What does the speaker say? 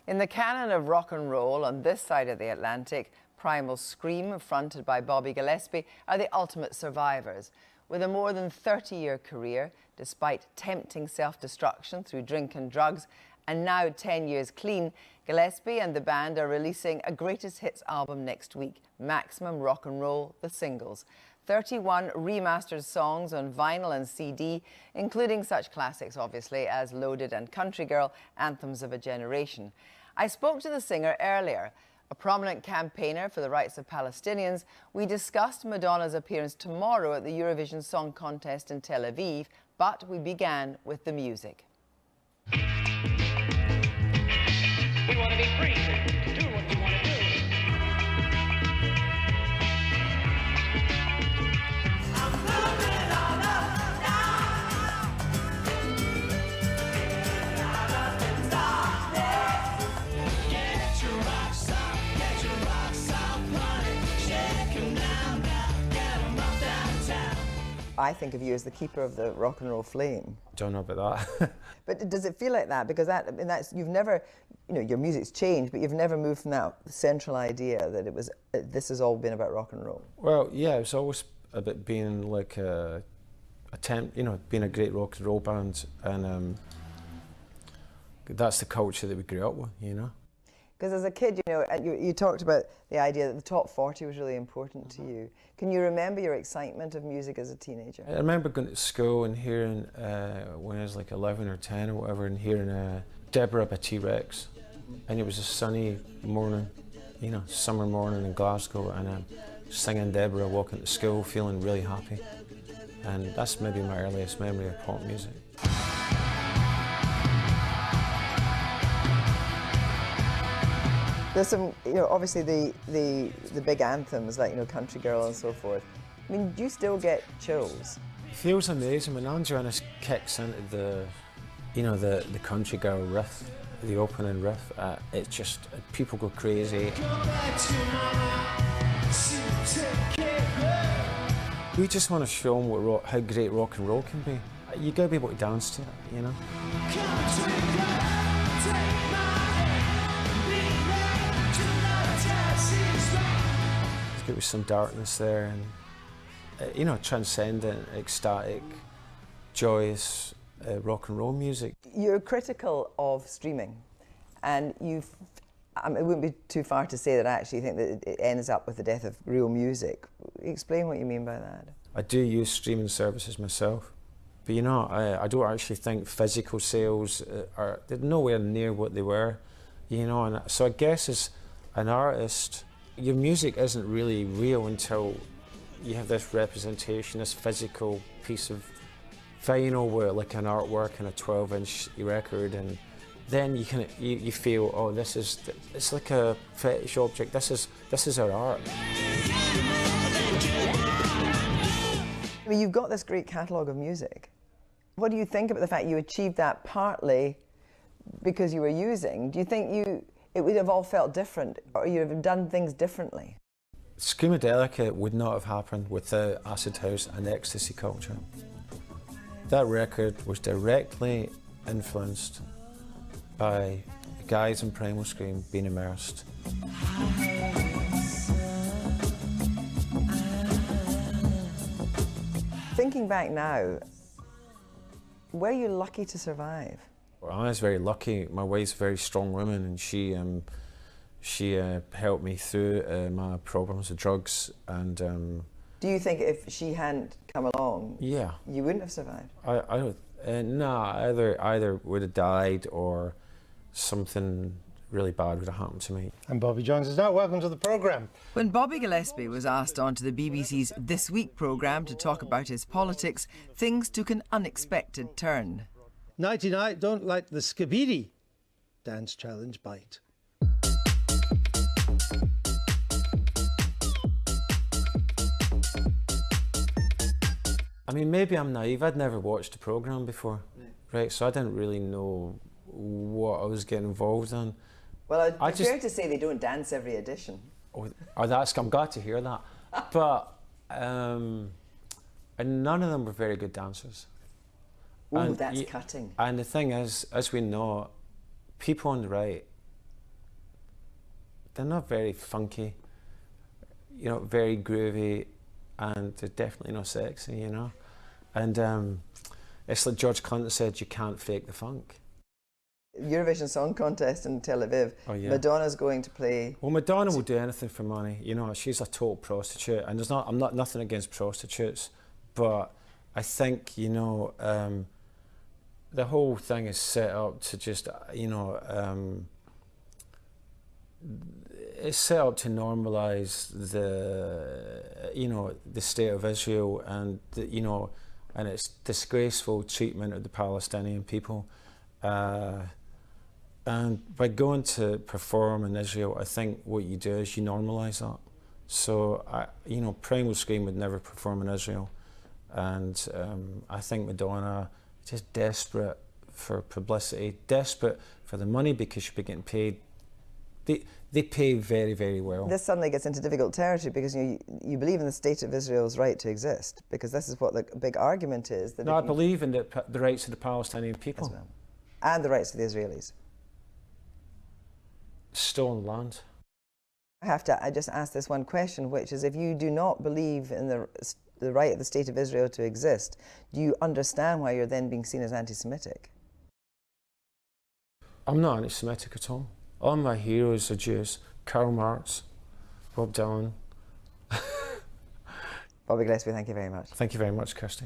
In the canon of rock and roll on this side of the Atlantic, Primal Scream, fronted by Bobby Gillespie, are the ultimate survivors. With a more than 30-year career, despite tempting self-destruction through drink and drugs, and now 10 years clean, Gillespie and the band are releasing a greatest hits album next week, Maximum Rock and Roll, the singles. 31 remastered songs on vinyl and CD, including such classics, obviously, as Loaded and Country Girl, anthems of a generation. I spoke to the singer earlier. A prominent campaigner for the rights of Palestinians, we discussed Madonna's appearance tomorrow at the Eurovision Song Contest in Tel Aviv, but we began with the music. We want to be free to do what we want to do. I'm moving on up now. Out of the darkness. Get your rocks up, honey. Shake 'em now, get 'em up downtown. I think of you as the keeper of the rock and roll flame. Don't know about that. But does it feel like that? Because that's you've never, your music's changed, but you've never moved from that central idea that this has all been about rock and roll. Well, yeah, it's always about being like being a great rock and roll band, and that's the culture that we grew up with, Because as a kid, you talked about the idea that the top 40 was really important to you. Can you remember your excitement of music as a teenager? I remember going to school and hearing, when I was like 11 or 10 or whatever, and hearing Deborah by T-Rex. And it was a sunny morning, summer morning in Glasgow, and singing Deborah, walking to school, feeling really happy. And that's maybe my earliest memory of pop music. There's some, obviously the big anthems like, Country Girl and so forth. I mean, do you still get chills? It feels amazing when Andreas kicks into the Country Girl riff, the opening riff. It just, people go crazy. We just want to show them how great rock and roll can be. You got to be able to dance to it, There was some darkness there, and transcendent, ecstatic, joyous rock and roll music. You're critical of streaming, and it wouldn't be too far to say that I actually think that it ends up with the death of real music. Explain what you mean by that. I do use streaming services myself, but I don't actually think physical sales they're nowhere near what they were, and so I guess as an artist, your music isn't really real until you have this representation, this physical piece of vinyl with like an artwork and a 12-inch record, and then you feel, oh, it's like a fetish object. This is our art. I mean, you've got this great catalogue of music. What do you think about the fact you achieved that partly because you were using? Do you think it would have all felt different, or you'd have done things differently? Screamadelica would not have happened without acid house and ecstasy culture. That record was directly influenced by the guys in Primal Scream being immersed. Thinking back now, were you lucky to survive? Well, I was very lucky. My wife's a very strong woman, and she helped me through my problems with drugs. And do you think if she hadn't come along, yeah, you wouldn't have survived? Either would have died or something really bad would have happened to me. And Bobby Jones is now. Welcome to the programme. When Bobby Gillespie was asked onto the BBC's This Week programme to talk about his politics, things took an unexpected turn. Nighty night, don't let the Skibidi dance challenge bite. I mean, maybe I'm naive. I'd never watched the programme before, right? So I didn't really know what I was getting involved in. Well, I'd be fair to say they don't dance every edition. I'm glad to hear that. But and none of them were very good dancers. Oh, that's cutting. And the thing is, as we know, people on the right they're not very funky, you know, very groovy, and they're definitely not sexy, you know. And it's like George Clinton said, you can't fake the funk. Eurovision Song Contest in Tel Aviv. Oh, yeah. Madonna's going to play. Well, Madonna will do anything for money. You know, she's a total prostitute, and I'm not nothing against prostitutes, but I think, you know, the whole thing is set up to just, you know, it's set up to normalise the, you know, the state of Israel, and you know, and its disgraceful treatment of the Palestinian people. And by going to perform in Israel, I think what you do is you normalise that. So, you know, Primal Scream would never perform in Israel. And I think Madonna is just desperate for publicity, desperate for the money, because she'll be getting paid. They pay very, very well. This suddenly gets into difficult territory because you believe in the state of Israel's right to exist, because this is what the big argument is. That no, I believe in the rights of the Palestinian people. As well. And the rights of the Israelis. Stolen land. I just ask this one question, which is, if you do not believe in the right of the state of Israel to exist, do you understand why you're then being seen as anti-Semitic? I'm not anti-Semitic at all. All my heroes are Jews. Karl Marx, Bob Dylan. Bobby Gillespie, thank you very much. Thank you very much, Kirsty.